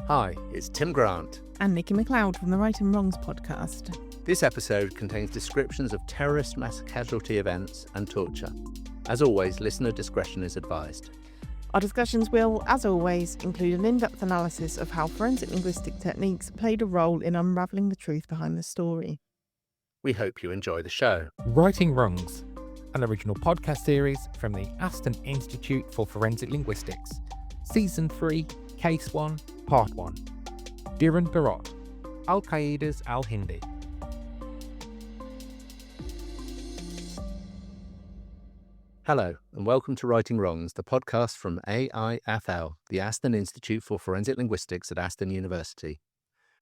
Hi, it's Tim Grant. And Nikki McLeod from the Right and Wrongs podcast. This episode contains descriptions of terrorist mass casualty events and torture. As always, listener discretion is advised. Our discussions will, as always, include an in-depth analysis of how forensic linguistic techniques played a role in unravelling the truth behind the story. We hope you enjoy the show. Righting Wrongs, an original podcast series from the Aston Institute for Forensic Linguistics. Season 3, Case 1, Part 1. Dhiren Barot, Al-Qaeda's Al-Hindi. Hello, and welcome to Righting Wrongs, the podcast from AIFL, the Aston Institute for Forensic Linguistics at Aston University.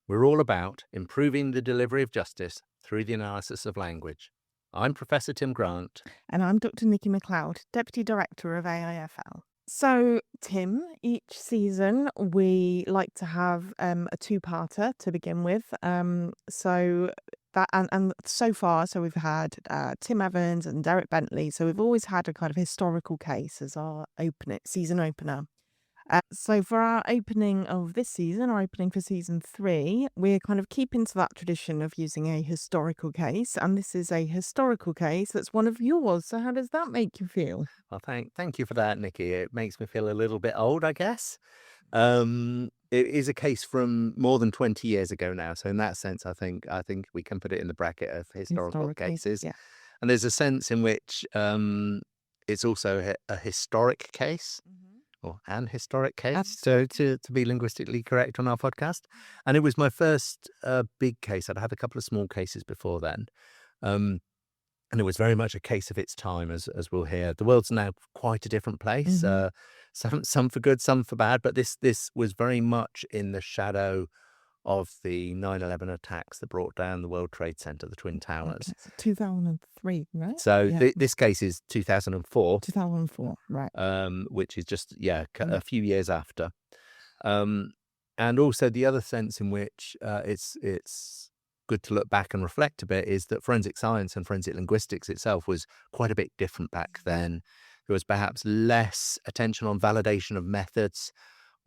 We're all about improving the delivery of justice through the analysis of language. I'm Professor Tim Grant. And I'm Dr. Nikki McLeod, Deputy Director of AIFL. So, Tim, each season we like to have a two-parter to begin with. So far, we've had Tim Evans and Derek Bentley. So we've always had a kind of historical case as our season opener. So for our opening of this season, our opening for season 3, we're kind of keeping to that tradition of using a historical case. And this is a historical case that's one of yours. So how does that make you feel? Well, thank you for that, Nikki. It makes me feel a little bit old, I guess. It is a case from more than 20 years ago now. So in that sense, I think we can put it in the bracket of historical cases. Yeah. And there's a sense in which it's also a historic case. Mm-hmm. Or an historic case, so to be linguistically correct on our podcast. And it was my first big case. I'd had a couple of small cases before then. And it was very much a case of its time, as we'll hear. The world's now quite a different place, some for good, some for bad. But this was very much in the shadow of the 9/11 attacks that brought down the World Trade Center, the Twin Towers. Okay, so 2003, right? So this case is 2004. 2004, right. Which is just, a few years after. And also the other sense in which it's good to look back and reflect a bit is that forensic science and forensic linguistics itself was quite a bit different back then. There was perhaps less attention on validation of methods,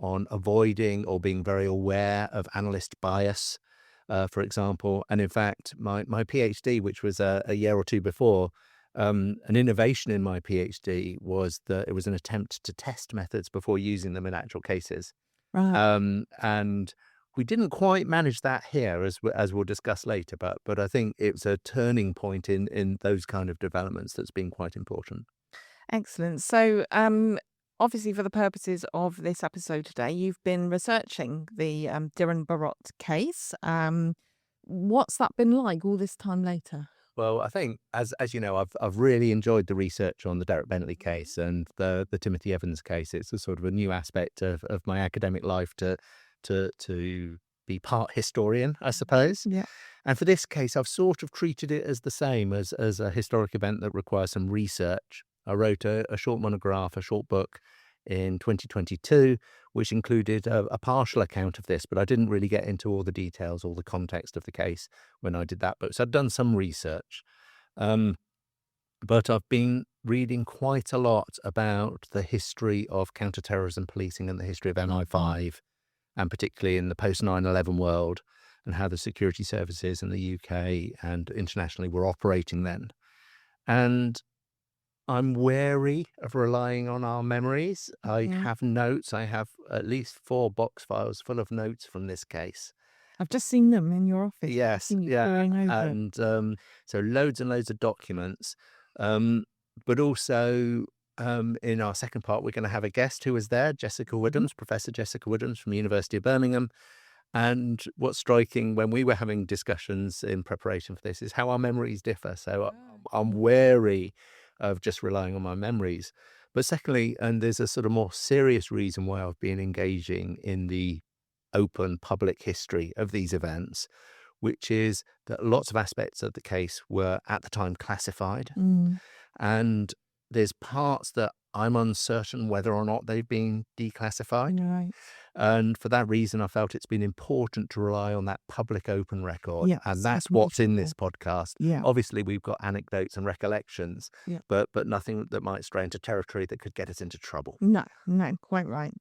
on avoiding or being very aware of analyst bias, for example. And in fact, my PhD, which was a year or two before, an innovation in my PhD was that it was an attempt to test methods before using them in actual cases. Right. And we didn't quite manage that here, as we'll discuss later, but I think it's a turning point in those kind of developments that's been quite important. Excellent. So, obviously, for the purposes of this episode today, you've been researching the Dhiren Barot case. What's that been like all this time later? Well, I think, as you know, I've really enjoyed the research on the Derek Bentley case and the Timothy Evans case. It's a sort of a new aspect of my academic life to be part historian, I suppose. Yeah. And for this case, I've sort of treated it as the same as a historic event that requires some research. I wrote a short monograph, a short book in 2022, which included a partial account of this, but I didn't really get into all the details, all the context of the case when I did that book. So I'd done some research. But I've been reading quite a lot about the history of counterterrorism policing and the history of MI5, and particularly in the post 9/11 world, and how the security services in the UK and internationally were operating then. And I'm wary of relying on our memories. I have notes. I have at least 4 box files full of notes from this case. I've just seen them in your office. Yes, and so loads and loads of documents. But also in our second part, we're going to have a guest who was there, Jessica Woodhams, Professor Jessica Woodhams from the University of Birmingham. And what's striking when we were having discussions in preparation for this is how our memories differ. So I'm wary of just relying on my memories. But secondly, and there's a sort of more serious reason why I've been engaging in the open public history of these events, which is that lots of aspects of the case were at the time classified. And there's parts that I'm uncertain whether or not they've been declassified. Right. And for that reason, I felt it's been important to rely on that public open record. Yes, and that's what's in this podcast. Yeah. Obviously, we've got anecdotes and recollections, Yeah. but nothing that might stray into territory that could get us into trouble. No, quite right.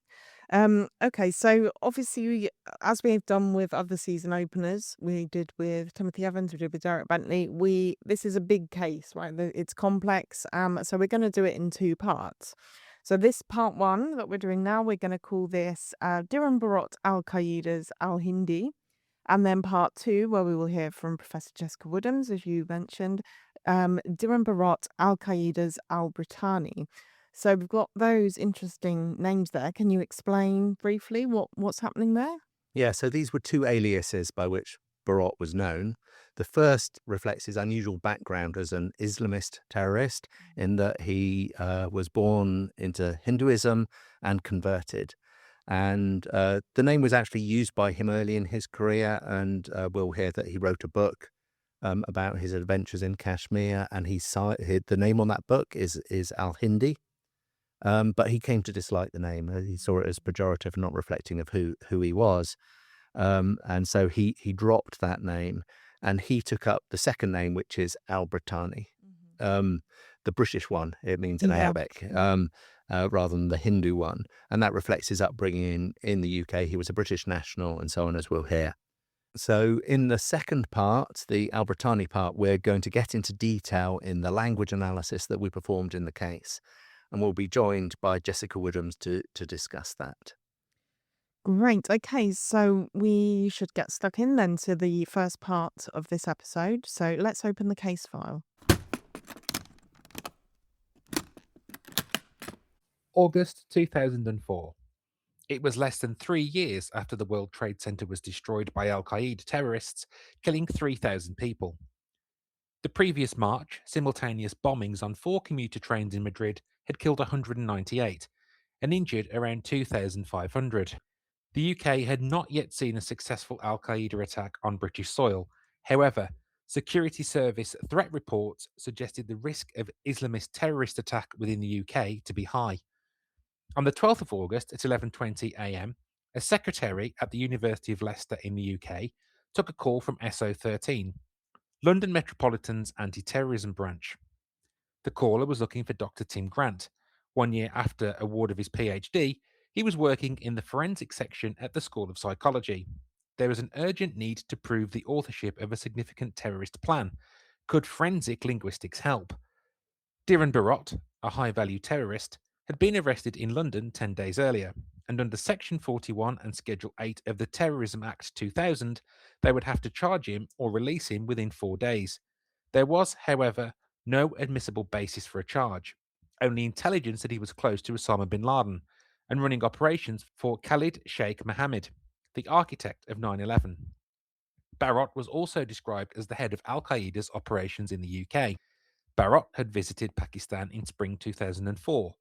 Okay, so obviously, as we've done with other season openers, we did with Timothy Evans, we did with Derek Bentley. This is a big case, right? It's complex. So we're going to do it in two parts. So this part one that we're doing now, we're going to call this Dhiren Barot Al Qaeda's Al Hindi, and then part two, where we will hear from Professor Jessica Woodhams, as you mentioned, Dhiren Barot Al Qaeda's Al Brittani. So we've got those interesting names there. Can you explain briefly what's happening there? Yeah, so these were two aliases by which Barot was known. The first reflects his unusual background as an Islamist terrorist, in that he was born into Hinduism and converted. And the name was actually used by him early in his career, and we'll hear that he wrote a book about his adventures in Kashmir, and the name on that book is Al Hindi. But he came to dislike the name. He saw it as pejorative, not reflecting of who he was. And so he dropped that name, and he took up the second name, which is Al Brittani, the British one, it means in Yeah. Arabic, rather than the Hindu one. And that reflects his upbringing in the UK. He was a British national and so on, as we'll hear. So in the second part, the Al Brittani part, we're going to get into detail in the language analysis that we performed in the case. And we'll be joined by Jessica Woodhams to discuss that. Great. Okay, so we should get stuck in then to the first part of this episode. So let's open the case file. August 2004. It was less than 3 years after the World Trade Center was destroyed by Al Qaeda terrorists, killing 3,000 people. The previous March, simultaneous bombings on 4 commuter trains in Madrid had killed 198 and injured around 2,500. The UK had not yet seen a successful Al Qaeda attack on British soil. However, security service threat reports suggested the risk of Islamist terrorist attack within the UK to be high. On the 12th of August at 11:20 a.m., a secretary at the University of Leicester in the UK took a call from SO13, London Metropolitan's anti-terrorism branch. The caller was looking for Dr. Tim Grant. 1 year after award of his PhD, he was working in the forensic section at the School of Psychology. There was an urgent need to prove the authorship of a significant terrorist plan. Could forensic linguistics help? Dhiren Barot, a high-value terrorist, had been arrested in London 10 days earlier, and under Section 41 and Schedule 8 of the Terrorism Act 2000, they would have to charge him or release him within 4 days. There was, however, no admissible basis for a charge, only intelligence that he was close to Osama bin Laden and running operations for Khalid Sheikh Mohammed, the architect of 9/11. Barot was also described as the head of Al Qaeda's operations in the UK. Barot had visited Pakistan in spring 2004.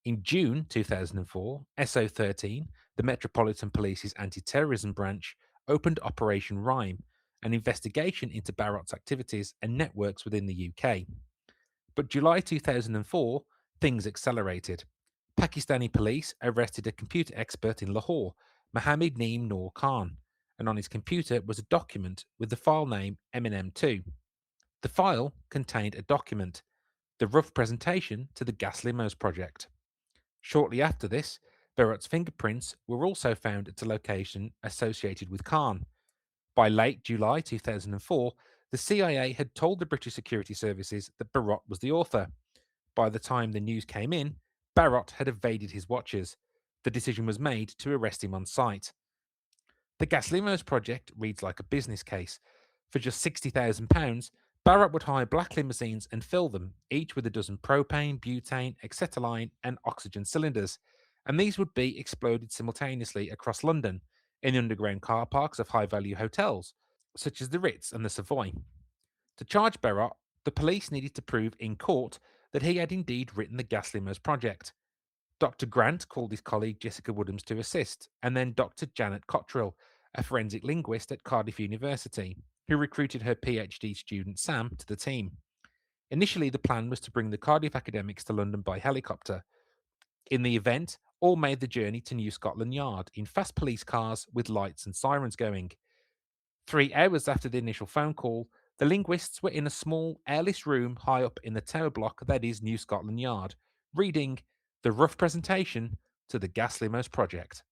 In June 2004, SO13, the Metropolitan Police's anti-terrorism branch, opened Operation Rhyme, an investigation into Barot's activities and networks within the UK. But July 2004, things accelerated. Pakistani police arrested a computer expert in Lahore, Mohammed Neem Noor Khan, and on his computer was a document with the file name Eminem2. The file contained a document, the rough presentation to the Gas Limos project. Shortly after this, Barot's fingerprints were also found at a location associated with Khan. By late July 2004, the CIA had told the British security services that Barot was the author. By the time the news came in, Barot had evaded his watchers. The decision was made to arrest him on sight. The Gas Limos project reads like a business case. For just £60,000, Barot would hire black limousines and fill them, each with a dozen propane, butane, acetylene, and oxygen cylinders, and these would be exploded simultaneously across London in underground car parks of high-value hotels, such as the Ritz and the Savoy. To charge Barot, the police needed to prove in court that he had indeed written the Gas Limos project. Dr. Grant called his colleague Jessica Woodhams to assist, and then Dr. Janet Cottrell, a forensic linguist at Cardiff University, who recruited her PhD student Sam to the team. Initially, the plan was to bring the Cardiff academics to London by helicopter. In the event, all made the journey to New Scotland Yard in fast police cars with lights and sirens going. 3 hours after the initial phone call, the linguists were in a small, airless room high up in the tower block that is New Scotland Yard, reading the rough presentation to the Gas Limos project.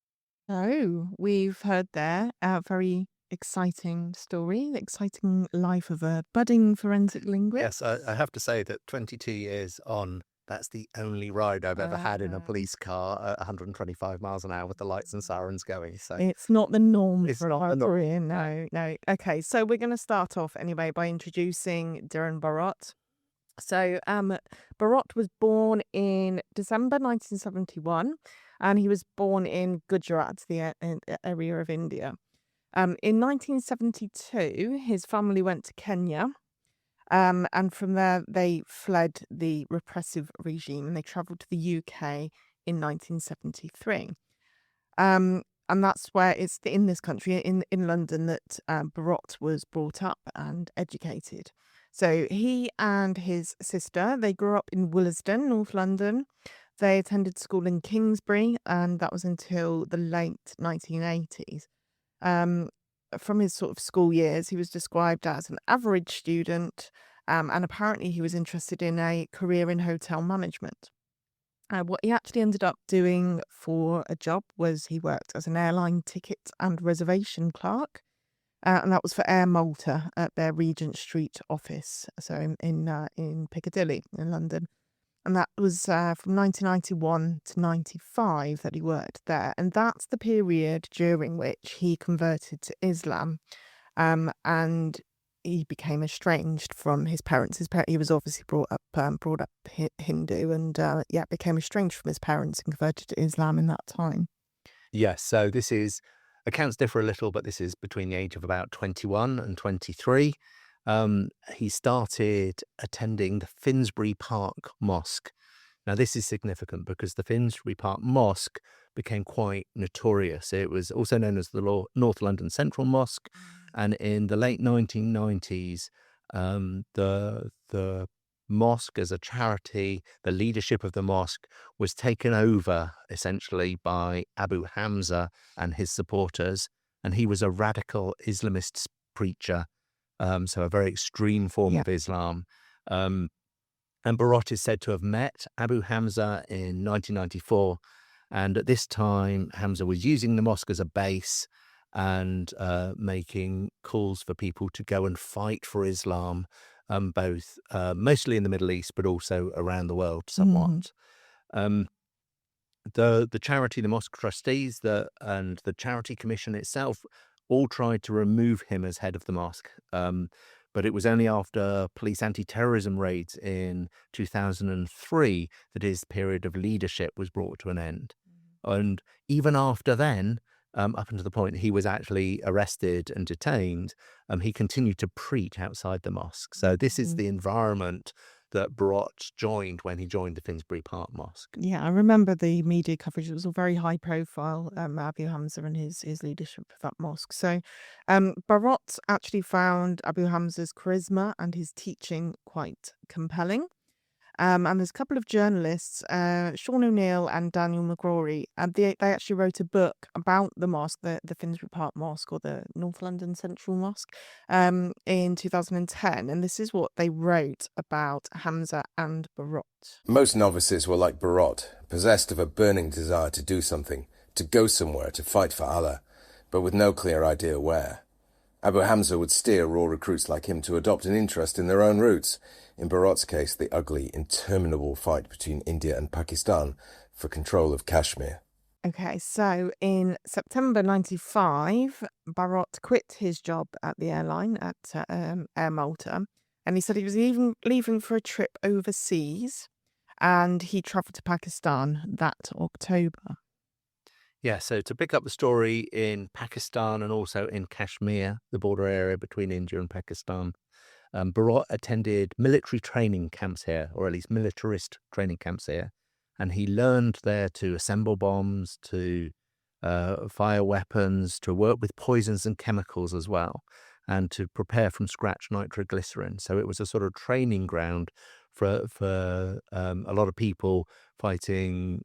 Oh, we've heard there a very exciting story, the exciting life of a budding forensic Yes, I linguist. have to say that 22 years on, that's the only ride I've ever had in a Uh, police car at 125 miles an hour with the lights and sirens going. So it's not the norm it's for not our the norm. career, no, no. Okay, so we're going to start off anyway by introducing Dhiren Barot. So, Barot was born in December 1971, and he was born in Gujarat, the area of India. In 1972, his family went to Kenya, and from there they fled the repressive regime and they travelled to the UK in 1973. And that's where it's in this country, in London, that Barot was brought up and educated. So he and his sister, they grew up in Willesden, North London. They attended school in Kingsbury, and that was until the late 1980s. Um, from his sort of school years, he was described as an average student, and apparently he was interested in a career in hotel management. What he actually ended up doing for a job was he worked as an airline ticket and reservation clerk, and that was for Air Malta at their Regent Street office, so in Piccadilly in London. And that was from 1991 to 95 that he worked there. And that's the period during which he converted to Islam. And he became estranged from his parents. He was obviously brought up Hindu, and became estranged from his parents and converted to Islam in that time. Yes, so this is, accounts differ a little, but this is between the age of about 21 and 23. He started attending the Finsbury Park Mosque. Now, this is significant because the Finsbury Park Mosque became quite notorious. It was also known as the North London Central Mosque, and in the late 1990s, the mosque as a charity, the leadership of the mosque was taken over essentially by Abu Hamza and his supporters, and he was a radical Islamist preacher, so a very extreme form Yeah. of Islam. And Barot is said to have met Abu Hamza in 1994. And at this time, Hamza was using the mosque as a base and making calls for people to go and fight for Islam, both mostly in the Middle East, but also around the world somewhat. Um, the charity, the mosque trustees, and the charity commission itself all tried to remove him as head of the mosque. But it was only after police anti-terrorism raids in 2003 that his period of leadership was brought to an end. And even after then, up until the point he was actually arrested and detained, he continued to preach outside the mosque. So this is the environment that Barot joined when he joined the Finsbury Park Mosque. Yeah, I remember the media coverage. It was all very high profile, Abu Hamza and his leadership of that mosque. So Barot actually found Abu Hamza's charisma and his teaching quite compelling. And there's a couple of journalists, Sean O'Neill and Daniel McGrory, and they actually wrote a book about the mosque, the Finsbury Park Mosque, or the North London Central Mosque, in 2010. And this is what they wrote about Hamza and Barot. Most novices were like Barot, possessed of a burning desire to do something, to go somewhere, to fight for Allah, but with no clear idea where. Abu Hamza would steer raw recruits like him to adopt an interest in their own roots. In Barot's case, the ugly, interminable fight between India and Pakistan for control of Kashmir. Okay, so in September 95, Barot quit his job at the airline at Air Malta, and he said he was leaving for a trip overseas, and he travelled to Pakistan that October. Yeah, so to pick up the story in Pakistan and also in Kashmir, the border area between India and Pakistan, Barot attended military training camps here, or at least militarist training camps here, and he learned there to assemble bombs, to fire weapons, to work with poisons and chemicals as well, and to prepare from scratch nitroglycerin. So it was a sort of training ground for a lot of people fighting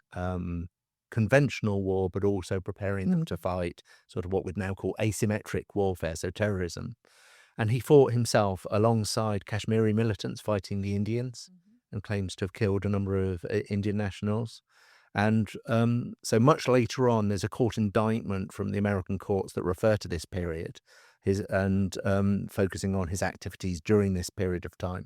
conventional war, but also preparing them to fight sort of what we'd now call asymmetric warfare, so terrorism. And he fought himself alongside Kashmiri militants fighting the Indians, and claims to have killed a number of Indian nationals. And so much later on, there's a court indictment from the American courts that refer to this period, focusing on his activities during this period of time.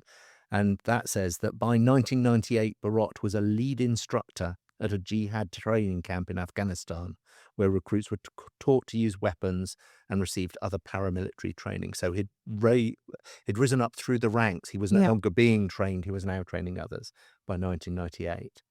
And that says that by 1998, Barot was a lead instructor at a jihad training camp in Afghanistan, where recruits were taught to use weapons and received other paramilitary training. So he'd risen up through the ranks. He was no Yeah. longer being trained. He was now training others by 1998.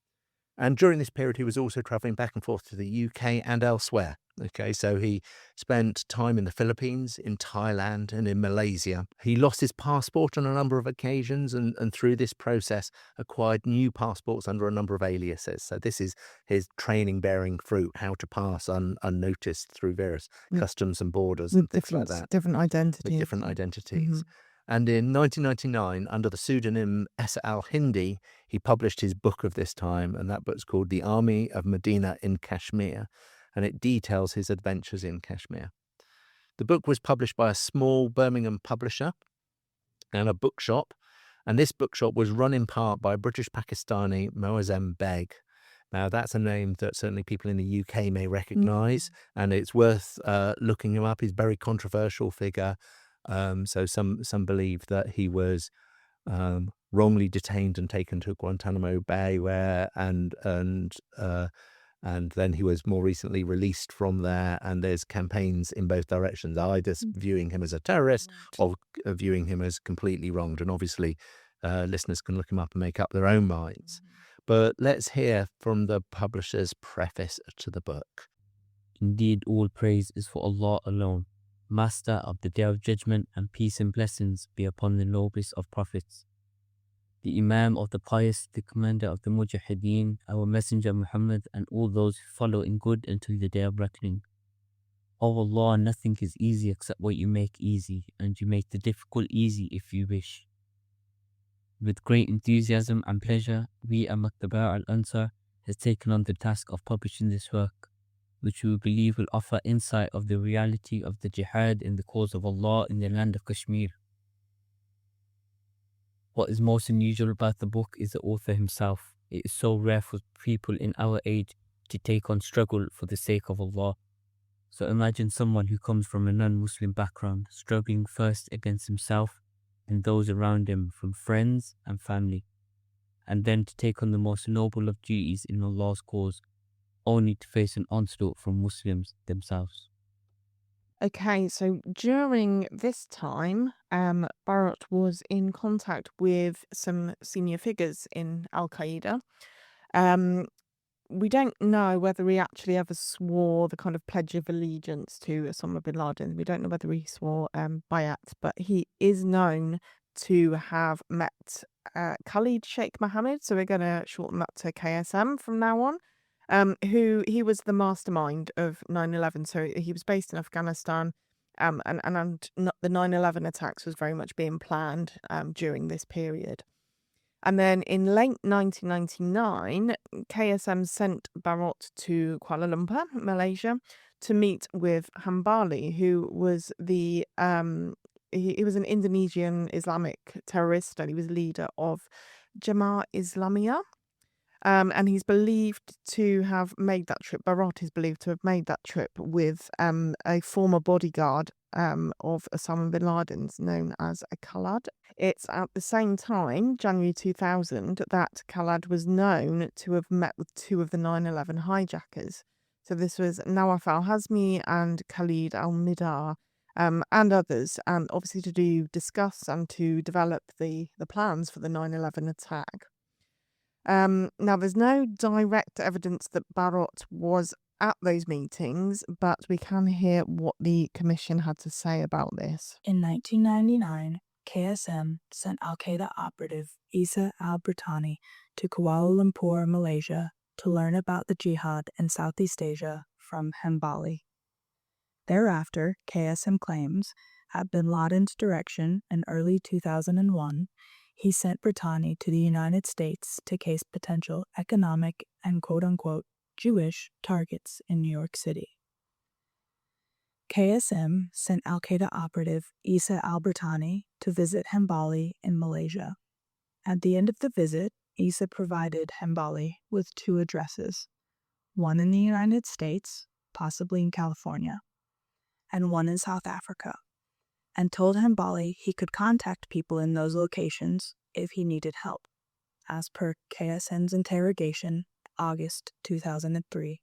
And during this period, he was also traveling back and forth to the UK and elsewhere. Okay, so he spent time in the Philippines, in Thailand, and in Malaysia. He lost his passport on a number of occasions, and through this process acquired new passports under a number of aliases. So this is his training bearing fruit, how to pass unnoticed through various With, customs and borders with and things like that, different with identities. different identities. Mhm. And in 1999, under the pseudonym Esa al-Hindi, he published his book of this time, and that book's called The Army of Medina in Kashmir, and it details his adventures in Kashmir. The book was published by a small Birmingham publisher and a bookshop, and this bookshop was run in part by British Pakistani Moazzam Beg. Now, that's a name that certainly people in the UK may recognise, and it's worth looking him up. He's a very controversial figure. So some believe that he was wrongly detained and taken to Guantanamo Bay, and then he was more recently released from there. And there's campaigns in both directions, either viewing him as a terrorist or viewing him as completely wronged. And obviously, listeners can look him up and make up their own minds. But let's hear from the publisher's preface to the book. Indeed, all praise is for Allah alone, Master of the Day of Judgment, and peace and blessings be upon the noblest of prophets, the Imam of the pious, the Commander of the Mujahideen, our Messenger Muhammad, and all those who follow in good until the Day of Reckoning. O Allah, nothing is easy except what you make easy, and you make the difficult easy if you wish. With great enthusiasm and pleasure, we at Maktaba Al-Ansar has taken on the task of publishing this work, which we believe will offer insight of the reality of the jihad in the cause of Allah in the land of Kashmir. What is most unusual about the book is the author himself. It is so rare for people in our age to take on struggle for the sake of Allah. So imagine someone who comes from a non-Muslim background, struggling first against himself and those around him, from friends and family, and then to take on the most noble of duties in Allah's cause, only to face an onslaught from Muslims themselves. Okay, so during this time, Barot was in contact with some senior figures in Al-Qaeda. We don't know whether he actually ever swore the kind of Pledge of Allegiance to Osama bin Laden. We don't know whether he swore Bayat, but he is known to have met Khalid Sheikh Mohammed, so we're going to shorten that to KSM from now on, who he was the mastermind of 9/11. So he was based in Afghanistan, and the 9/11 attacks was very much being planned during this period. And then in late 1999, KSM sent Barot to Kuala Lumpur, Malaysia, to meet with Hambali, who was he was an Indonesian Islamic terrorist, and he was leader of Jemaah Islamiyah. And he's believed to have made that trip. Barot is believed to have made that trip with a former bodyguard of Osama bin Laden's, known as a Khalad. It's at the same time, January 2000, that Khalad was known to have met with two of the 9/11 hijackers. So this was Nawaf al-Hazmi and Khalid al-Midar, and others, and obviously to discuss and to develop the plans for the 9/11 attack. Now, there's no direct evidence that Barot was at those meetings, but we can hear what the commission had to say about this. In 1999, KSM sent Al-Qaeda operative Isa al-Britani to Kuala Lumpur, Malaysia, to learn about the jihad in Southeast Asia from Hambali. Thereafter, KSM claims, at bin Laden's direction in early 2001, he sent Britani to the United States to case potential economic and quote-unquote Jewish targets in New York City. KSM sent Al-Qaeda operative Isa al-Britani to visit Hambali in Malaysia. At the end of the visit, Isa provided Hambali with two addresses, one in the United States, possibly in California, and one in South Africa, and told Hambali he could contact people in those locations if he needed help, as per KSN's interrogation, August 2003.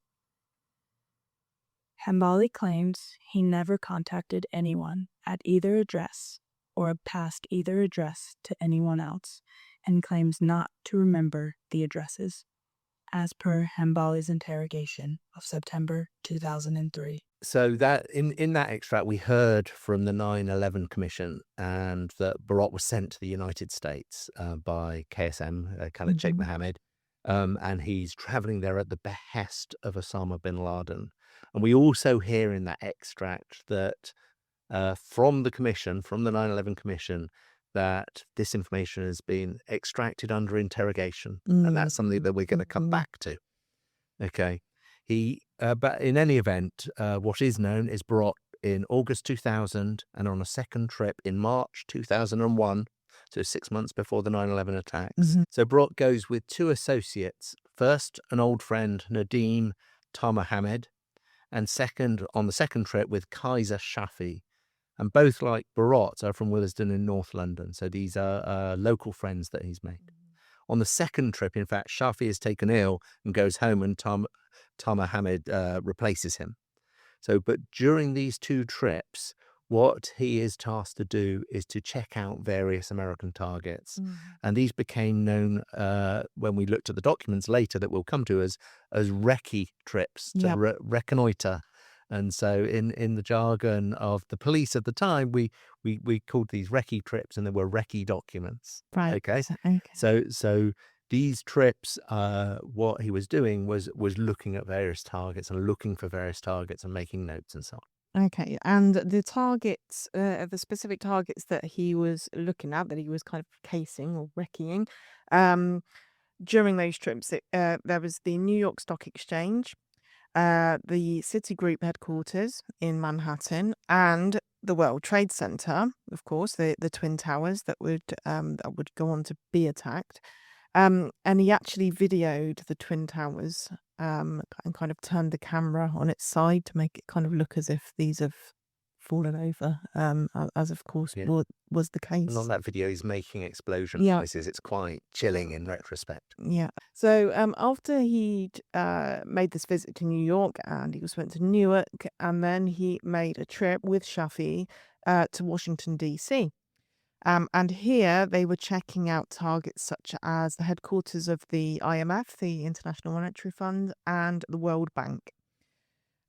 Hambali claims he never contacted anyone at either address or passed either address to anyone else, and claims not to remember the addresses, as per Hambali's interrogation of September 2003. So that in that extract, we heard from the 9/11 Commission, and that Barot was sent to the United States by KSM, Khalid Sheikh Mohammed, and he's traveling there at the behest of Osama bin Laden. And we also hear in that extract that from the commission, from the 9/11 Commission, that this information has been extracted under interrogation, and that's something that we're going to come back to. Okay. But in any event, what is known is Barot in August 2000 and on a second trip in March 2001, so 6 months before the 9/11 attacks. So Barot goes with two associates. First, an old friend, Nadeem Tar Mohammed, and second, on the second trip, with Kaiser Shafi. And both, like Barot, are from Willesden in North London. So these are local friends that he's made. On the second trip, in fact, Shafi is taken ill and goes home, and Tar Mohammed replaces him. So, but during these two trips, what he is tasked to do is to check out various American targets. And these became known when we looked at the documents later that will come to us as recce trips, to reconnoiter. And so in the jargon of the police at the time, we called these recce trips, and there were recce documents. Right. Okay. So these trips, what he was doing was looking at various targets and looking for various targets and making notes and so on. Okay, and the targets, the specific targets that he was looking at, that he was kind of casing or recceing, during those trips, there was the New York Stock Exchange, the Citigroup headquarters in Manhattan, and the World Trade Center, of course, the Twin Towers that would go on to be attacked. And he actually videoed the Twin Towers and kind of turned the camera on its side to make it kind of look as if these have fallen over, as of course was the case. And on that video, he's making explosion Yeah. noises. It's quite chilling in retrospect. Yeah. So after he'd made this visit to New York, and he was went to Newark, and then he made a trip with Shafi to Washington, D.C. And here they were checking out targets such as the headquarters of the IMF, the International Monetary Fund, and the World Bank.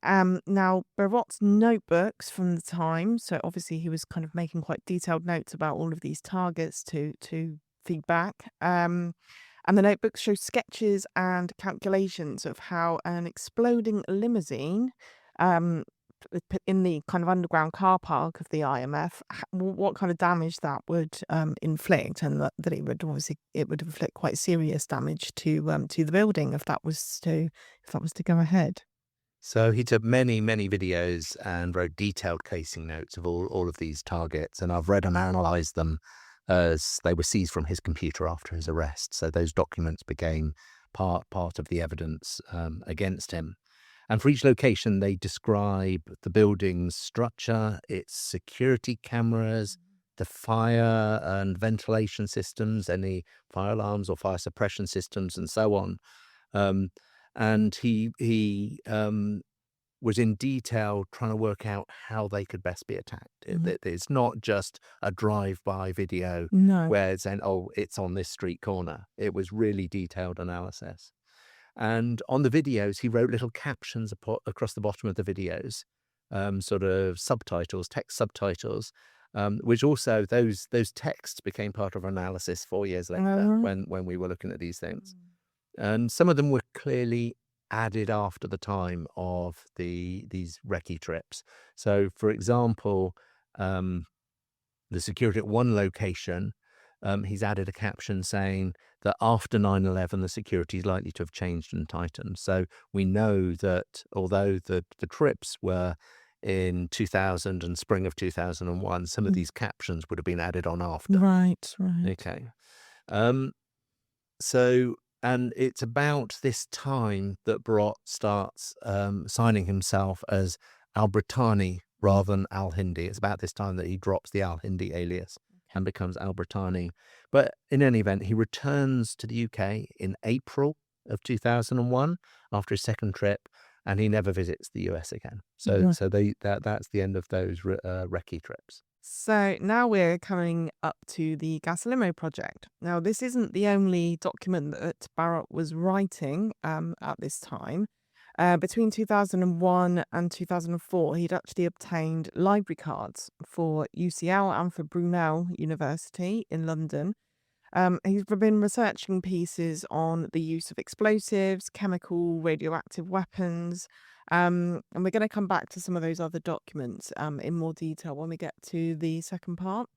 Now, Barot's notebooks from the time, so obviously he was kind of making quite detailed notes about all of these targets to feed back. And the notebooks show sketches and calculations of how an exploding limousine in the kind of underground car park of the IMF, what kind of damage that would inflict, and that it would inflict quite serious damage to the building if that was to go ahead. So he took many, many videos and wrote detailed casing notes of all of these targets, and I've read and analysed them as they were seized from his computer after his arrest. So those documents became part of the evidence against him. And for each location, they describe the building's structure, its security cameras, the fire and ventilation systems, any fire alarms or fire suppression systems, and so on. And he was in detail trying to work out how they could best be attacked. It's not just a drive-by video where it's saying, oh, it's on this street corner. It was really detailed analysis. And on the videos, he wrote little captions across the bottom of the videos, sort of subtitles, text subtitles, which also those texts became part of our analysis 4 years later when we were looking at these things. And some of them were clearly added after the time of these recce trips. So, for example, the security at one location, he's added a caption saying that after 9/11, the security is likely to have changed and tightened. So we know that although the trips were in 2000 and spring of 2001, some of these captions would have been added on after. Right. Okay. So And it's about this time that Barot starts signing himself as al-Brittani rather than al-Hindi. It's about this time that he drops the al-Hindi alias and becomes al-Brittani. But in any event, he returns to the UK in April of 2001 after his second trip, and he never visits the US again. So that's the end of those recce trips. So now we're coming up to the Gas Limo project. Now, this isn't the only document that Barot was writing at this time. Between 2001 and 2004, he'd actually obtained library cards for UCL and for Brunel University in London. He's been researching pieces on the use of explosives, chemical, radioactive weapons, and we're going to come back to some of those other documents in more detail when we get to the second part.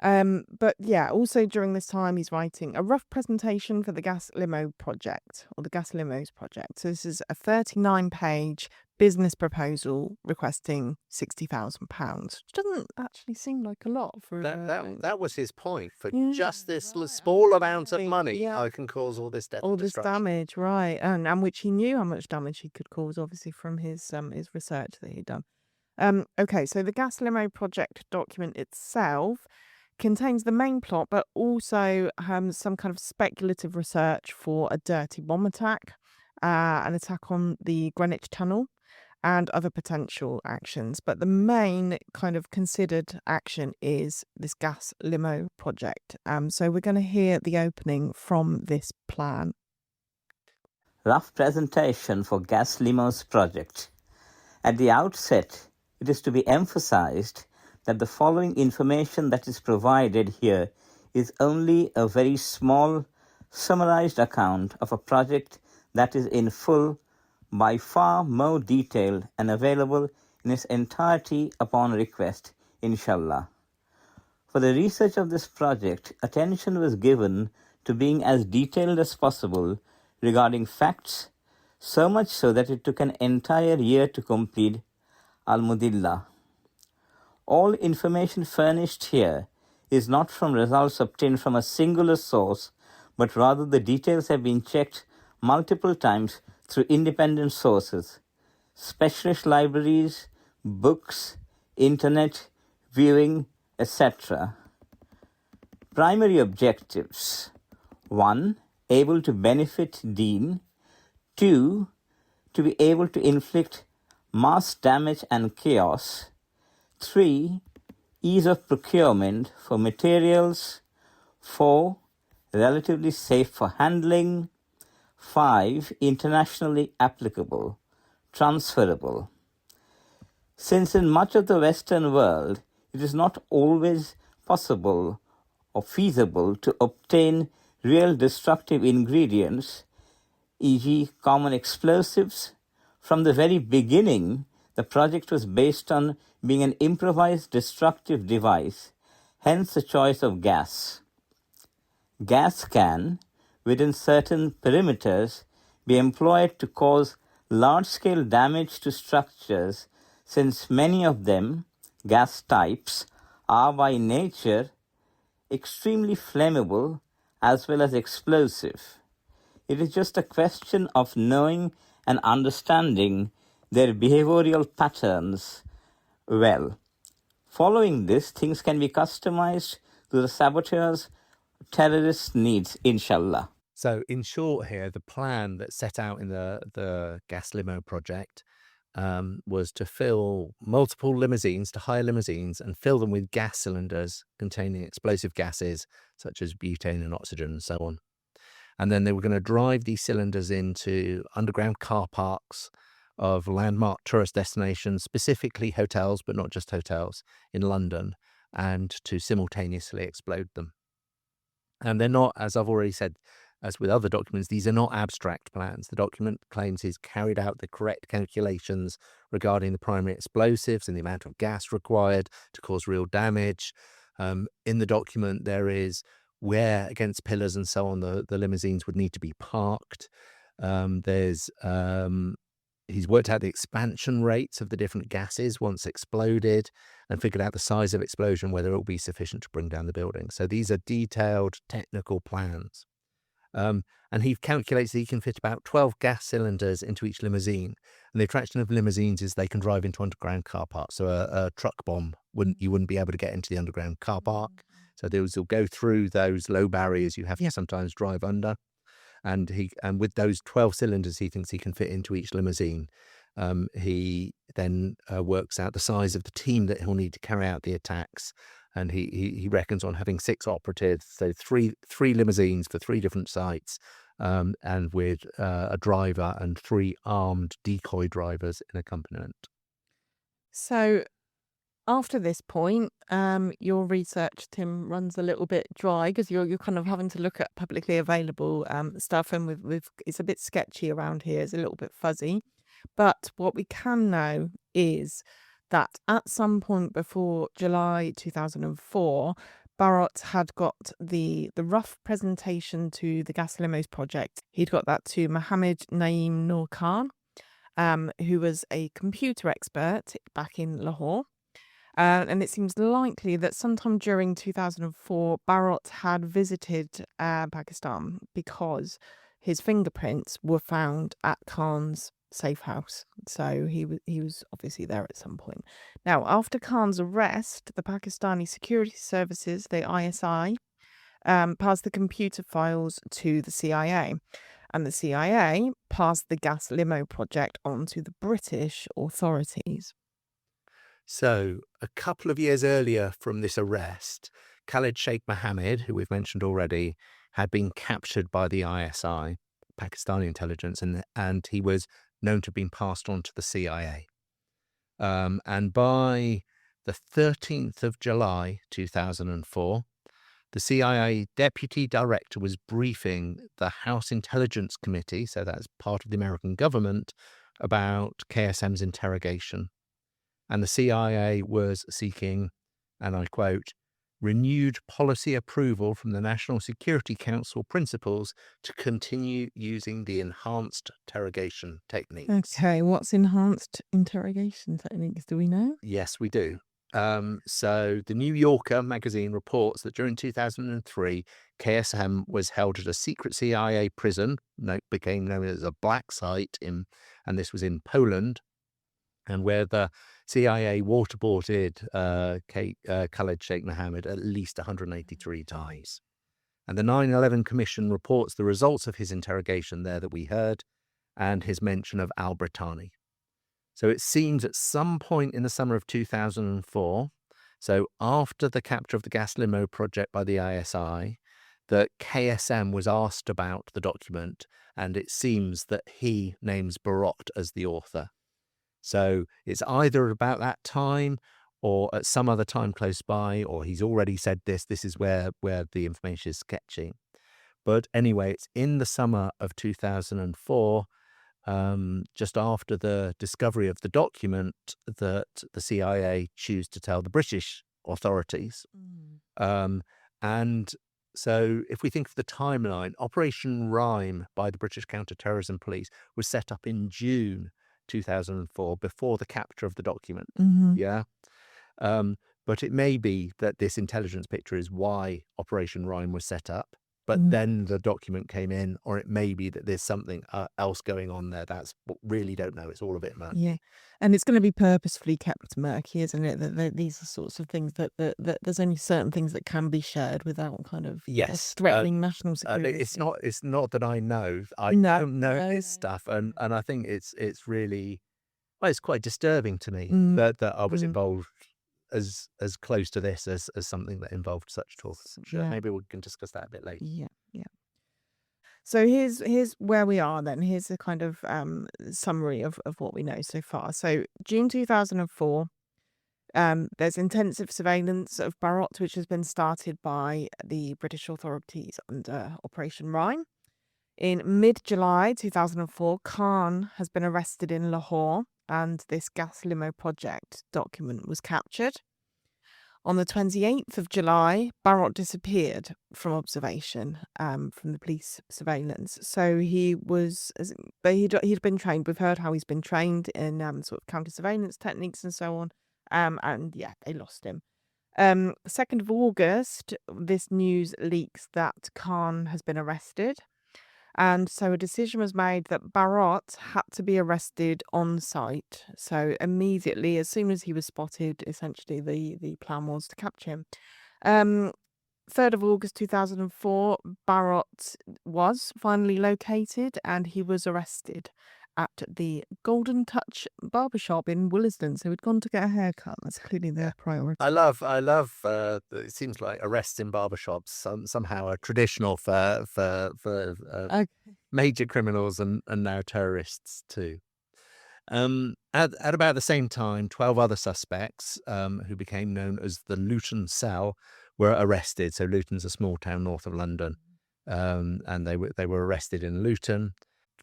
But yeah, also during this time, he's writing a rough presentation for the Gas Limo project, or the Gas Limos project. So this is a 39-page business proposal requesting £60,000, which doesn't actually seem like a lot for that was his point. For Yeah, just this right, small amount of absolutely. money, Yeah. I can cause all this death all and this destruction. damage, right? And which he knew how much damage he could cause, obviously from his research that he'd done. Okay, so the Gas Limo project document itself contains the main plot, but also some kind of speculative research for a dirty bomb attack, an attack on the Greenwich Tunnel, and other potential actions. But the main kind of considered action is this Gas Limo project. So we're going to hear the opening from this plan. Rough presentation for Gas Limos project. At the outset, it is to be emphasized that the following information that is provided here is only a very small, summarized account of a project that is in full, by far more detailed and available in its entirety upon request, inshallah. For the research of this project, attention was given to being as detailed as possible regarding facts, so much so that it took an entire year to complete Al-Mudillah. All information furnished here is not from results obtained from a singular source, but rather the details have been checked multiple times through independent sources, specialist libraries, books, internet, viewing, etc. Primary objectives: 1. Able to benefit Deen. 2. To be able to inflict mass damage and chaos. 3. Ease of procurement for materials. 4. Relatively safe for handling. 5. Internationally applicable, transferable. Since in much of the Western world it is not always possible or feasible to obtain real destructive ingredients, e.g. common explosives, from the very beginning the project was based on being an improvised destructive device, hence the choice of gas. Gas can, within certain perimeters, be employed to cause large-scale damage to structures, since many of them, gas types, are by nature extremely flammable as well as explosive. It is just a question of knowing and understanding their behavioral patterns well. Following this, things can be customized to the saboteur's terrorist needs, inshallah. So in short here, the plan that's set out in the Gas Limo project was to fill multiple limousines, to hire limousines and fill them with gas cylinders containing explosive gases such as butane and oxygen and so on. And then they were going to drive these cylinders into underground car parks of landmark tourist destinations, specifically hotels, but not just hotels, in London, and to simultaneously explode them. And they're not, as I've already said, as with other documents, these are not abstract plans. The document claims he's carried out the correct calculations regarding the primary explosives and the amount of gas required to cause real damage. In the document, there is where against pillars and so on the limousines would need to be parked. He's worked out the expansion rates of the different gases once exploded and figured out the size of explosion, whether it will be sufficient to bring down the building. So these are detailed technical plans. And he calculates that he can fit about 12 gas cylinders into each limousine. And the attraction of limousines is they can drive into underground car parks. So a truck bomb you wouldn't be able to get into the underground car park. So those will go through those low barriers you have to sometimes drive under. And with those 12 cylinders, he thinks he can fit into each limousine. He then works out the size of the team that he'll need to carry out the attacks. And he reckons on having 6 operatives, so three limousines for 3 different sites, and with a driver and 3 armed decoy drivers in accompaniment. So after this point, your research, Tim, runs a little bit dry because you're kind of having to look at publicly available stuff, and with it's a bit sketchy around here. It's a little bit fuzzy. But what we can know is that at some point before July 2004, Barot had got the rough presentation to the Gas Limos project. He'd got that to Mohammed Naeem Noor Khan, who was a computer expert back in Lahore. And it seems likely that sometime during 2004, Barot had visited Pakistan because his fingerprints were found at Khan's safe house. So he was obviously there at some point. Now, after Khan's arrest, the Pakistani security services, the ISI, passed the computer files to the CIA. And the CIA passed the Gas Limo project on to the British authorities. So a couple of years earlier from this arrest, Khalid Sheikh Mohammed, who we've mentioned already, had been captured by the ISI, Pakistani intelligence, and he was known to have been passed on to the CIA. And by the 13th of July 2004, the CIA deputy director was briefing the House Intelligence Committee, so that's part of the American government, about KSM's interrogation. And the CIA was seeking, and I quote, renewed policy approval from the National Security Council principals to continue using the enhanced interrogation techniques. Okay, what's enhanced interrogation techniques? Do we know? Yes, we do. So the New Yorker magazine reports that during 2003, KSM was held at a secret CIA prison, became known as a black site, and this was in Poland, and where the CIA waterboarded Khalid Sheikh Mohammed at least 183 times. And the 9/11 Commission reports the results of his interrogation there that we heard, and his mention of al-Britani. So it seems at some point in the summer of 2004, so after the capture of the Gas Limo project by the ISI, that KSM was asked about the document, and it seems that he names Barot as the author. So it's either about that time or at some other time close by, or he's already said this is where the information is sketchy. But anyway, it's in the summer of 2004, just after the discovery of the document, that the CIA choose to tell the British authorities. And so if we think of the timeline, Operation Rhyme by the British Counter-Terrorism Police was set up in June 2004, before the capture of the document. Yeah. But it may be that this intelligence picture is why Operation Rhyme was set up, but then the document came in, or it may be that there's something else going on there. That's what really don't know. It's all a bit murky. Yeah, and it's going to be purposefully kept murky, isn't it? That these are sorts of things that there's only certain things that can be shared without kind of threatening national security. It's not that I know. I No, don't know no, this stuff, and I think it's really, well, it's quite disturbing to me that I was involved as close to this as something that involved such talk. Yeah. Maybe we can discuss that a bit later. Yeah. So here's where we are then. Here's a kind of summary of what we know so far. So June 2004, there's intensive surveillance of Barot, which has been started by the British authorities under Operation Rhyme. In mid-July 2004, Khan has been arrested in Lahore, and this Gas Limo project document was captured. On the 28th of July, Barot disappeared from observation, from the police surveillance. So he was, he'd been trained. We've heard how he's been trained in sort of counter-surveillance techniques and so on. And yeah, they lost him. 2nd of August, this news leaks that Khan has been arrested. And so a decision was made that Barot had to be arrested on site. So immediately, as soon as he was spotted, essentially the plan was to capture him. 3rd of August 2004, Barot was finally located and he was arrested at the Golden Touch barbershop in Williston. So he'd gone to get a haircut. That's clearly their priority. I love. It seems like arrests in barbershops somehow are traditional for Okay. major criminals and now terrorists too. At about the same time, 12 other suspects, who became known as the Luton Cell, were arrested. So Luton's a small town north of London, and they were arrested in Luton.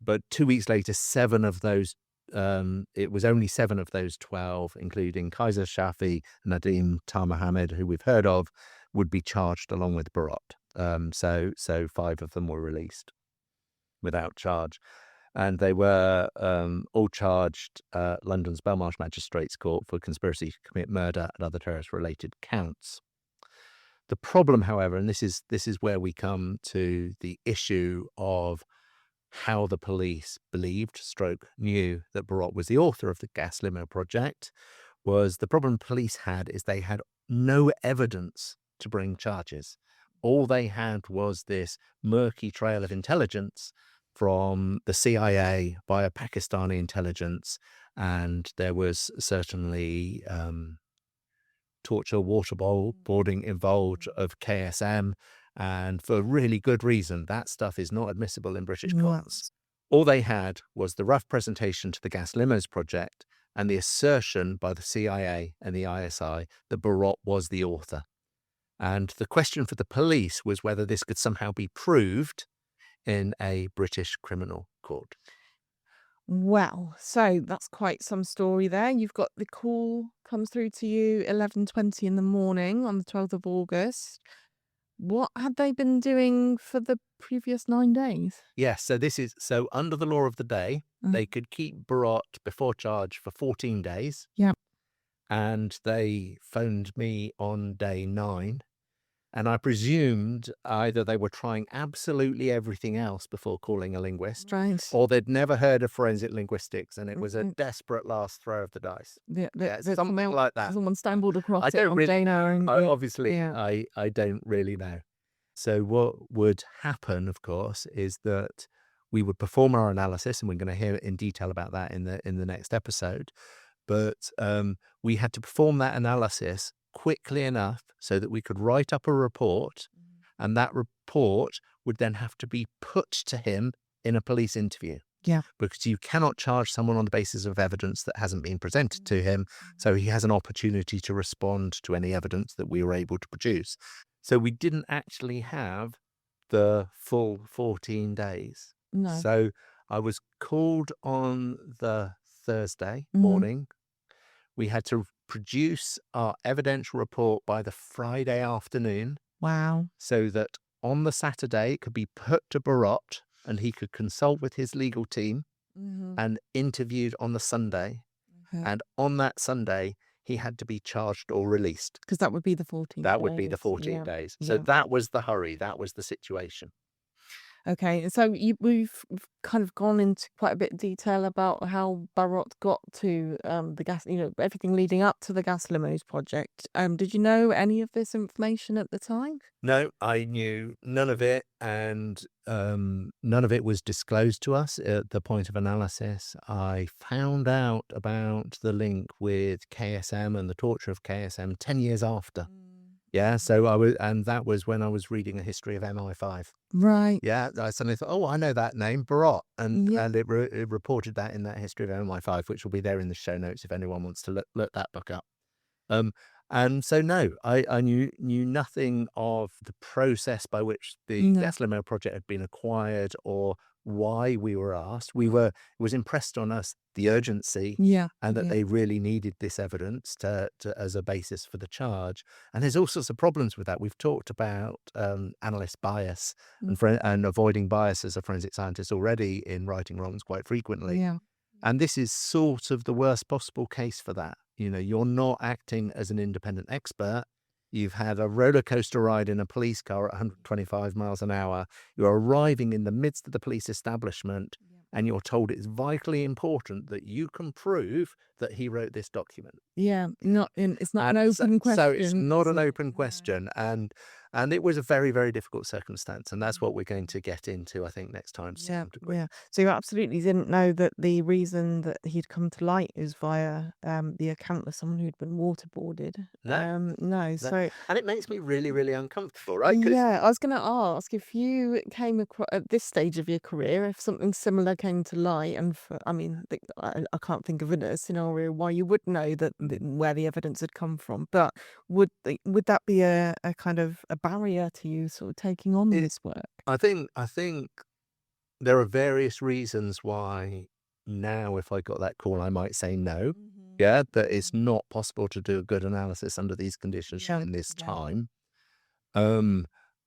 But 2 weeks later, 7 of those. It was only 7 of those 12, including Kaiser Shafi, Nadim Tar Mohammed, who we've heard of, would be charged along with Barot. So 5 of them were released without charge. And they were all charged London's Belmarsh Magistrates Court for conspiracy to commit murder and other terrorist-related counts. The problem, however, and this is where we come to the issue of how the police believed, knew that Barot was the author of the gas limo project, was the problem police had is they had no evidence to bring charges. All they had was this murky trail of intelligence from the CIA via Pakistani intelligence, and there was certainly torture, waterboarding involved of KSM, and for really good reason. That stuff is not admissible in British courts. All they had was the rough presentation to the Gas Limos project and the assertion by the CIA and the ISI that Barot was the author. And the question for the police was whether this could somehow be proved in a British criminal court. Well, so that's quite some story there. You've got the call comes through to you 11:20 in the morning on the 12th of August. What had they been doing for the previous 9 days? Yes, so under the law of the day, they could keep Barot before charge for 14 days. Yep. And they phoned me on day 9. And I presumed either they were trying absolutely everything else before calling a linguist, Right. or they'd never heard of forensic linguistics, and it was a desperate last throw of the dice. Something like that. Someone stumbled across I it don't on really- day 9. Obviously, Yeah. I don't really know. So what would happen, of course, is that we would perform our analysis, and we're going to hear in detail about that in the next episode. But we had to perform that analysis quickly enough so that we could write up a report, and that report would then have to be put to him in a police interview. Yeah. Because you cannot charge someone on the basis of evidence that hasn't been presented to him. So he has an opportunity to respond to any evidence that we were able to produce. So we didn't actually have the full 14 days. No. So I was called on the Thursday morning. We had to produce our evidential report by the Friday afternoon, Wow. so that on the Saturday it could be put to Barot and he could consult with his legal team and interviewed on the Sunday. Okay. And on that Sunday, he had to be charged or released. Because that would be the 14 That would be the days. 14 Yeah. days. So Yeah. that was the hurry. That was the situation. Okay, so we've kind of gone into quite a bit of detail about how Barot got to the gas, everything leading up to the Gas Limos project. Did you know any of this information at the time? No, I knew none of it, and none of it was disclosed to us at the point of analysis. I found out about the link with KSM and the torture of KSM 10 years after. Yeah, so that was when I was reading a history of MI5. Right. Yeah, I suddenly thought, oh, I know that name, Barot, and Yeah. it reported that in that history of MI5, which will be there in the show notes if anyone wants to look that book up. And so no, I knew nothing of the process by which the No. Gas Limo project had been acquired or why we were asked. It was impressed on us the urgency Yeah. and that yeah. they really needed this evidence to as a basis for the charge. And there's all sorts of problems with that. We've talked about analyst bias and avoiding bias as a forensic scientist already in righting wrongs quite frequently. Yeah. And this is sort of the worst possible case for that. You're not acting as an independent expert. You've had a roller coaster ride in a police car at 125 miles an hour. You're arriving in the midst of the police establishment, and you're told it's vitally important that you can prove that he wrote this document. Yeah, it's not an And open question. so it's not an so- open yeah. question, and it was a very, very difficult circumstance, and that's what we're going to get into, I think, next time. to Yeah, some degree. yeah. So you absolutely didn't know that the reason that he'd come to light is via the account of someone who'd been waterboarded. No, No. So and it makes me really, really uncomfortable, right? 'Cause yeah, I was going to ask if you came across at this stage of your career, if something similar came to light, and I can't think of a scenario why you would know that where the evidence had come from, but would that be a kind of a barrier to you sort of taking on It- this work? I think there are various reasons why now, if I got that call, I might say no. Yeah, that it's not possible to do a good analysis under these conditions Yeah, in this yeah. time.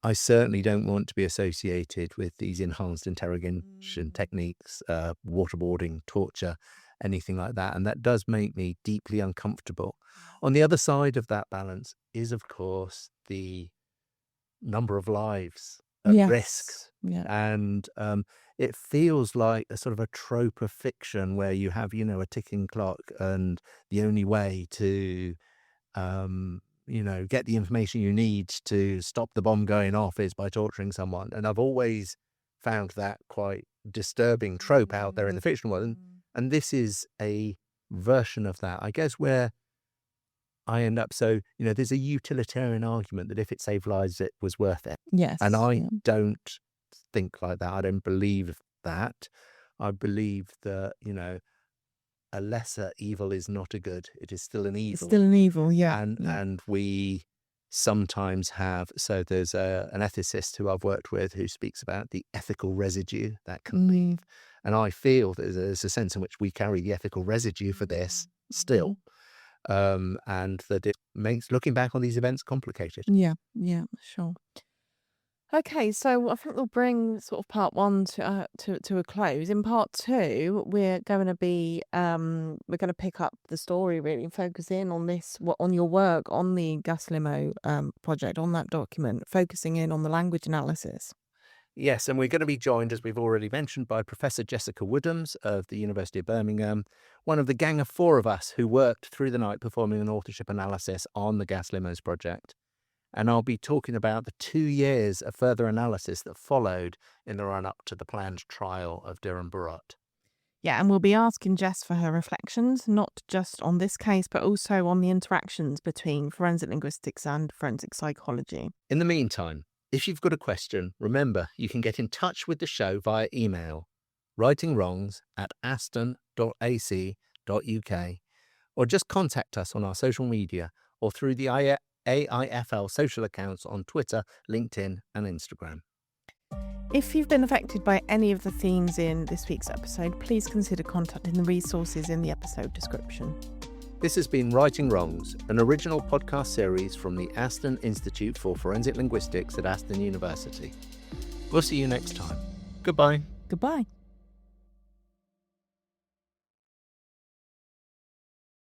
I certainly don't want to be associated with these enhanced interrogation techniques, waterboarding, torture, anything like that. And that does make me deeply uncomfortable. On the other side of that balance is, of course, the number of lives at risk. Yes. Yeah. And it feels like a sort of a trope of fiction where you have, a ticking clock, and the only way to, get the information you need to stop the bomb going off is by torturing someone. And I've always found that quite disturbing trope out there in the fictional world. And this is a version of that, I guess, where I end up. So, there's a utilitarian argument that if it saved lives, it was worth it. Yes. And I yeah. don't think like that. I don't believe that. I believe that, a lesser evil is not a good. It is still an evil. It's still an evil. Yeah. And we sometimes have. So there's an ethicist who I've worked with who speaks about the ethical residue that can leave. And I feel that there's a sense in which we carry the ethical residue for this still. And that it makes looking back on these events complicated. Yeah, sure. Okay, so I think we'll bring sort of part one to a close. In part two, we're going to pick up the story really and focus in on on your work on the Gas Limo project, on that document, focusing in on the language analysis. Yes, and we're going to be joined, as we've already mentioned, by Professor Jessica Woodhams of the University of Birmingham, one of the gang of four of us who worked through the night performing an authorship analysis on the Gas Limos project. And I'll be talking about the 2 years of further analysis that followed in the run-up to the planned trial of Dhiren Barot. Yeah, and we'll be asking Jess for her reflections, not just on this case, but also on the interactions between forensic linguistics and forensic psychology. In the meantime, if you've got a question, remember you can get in touch with the show via email, writingwrongs@aston.ac.uk, or just contact us on our social media or through the AIFL social accounts on Twitter, LinkedIn, and Instagram. If you've been affected by any of the themes in this week's episode, please consider contacting the resources in the episode description. This has been Writing Wrongs, an original podcast series from the Aston Institute for Forensic Linguistics at Aston University. We'll see you next time. Goodbye. Goodbye.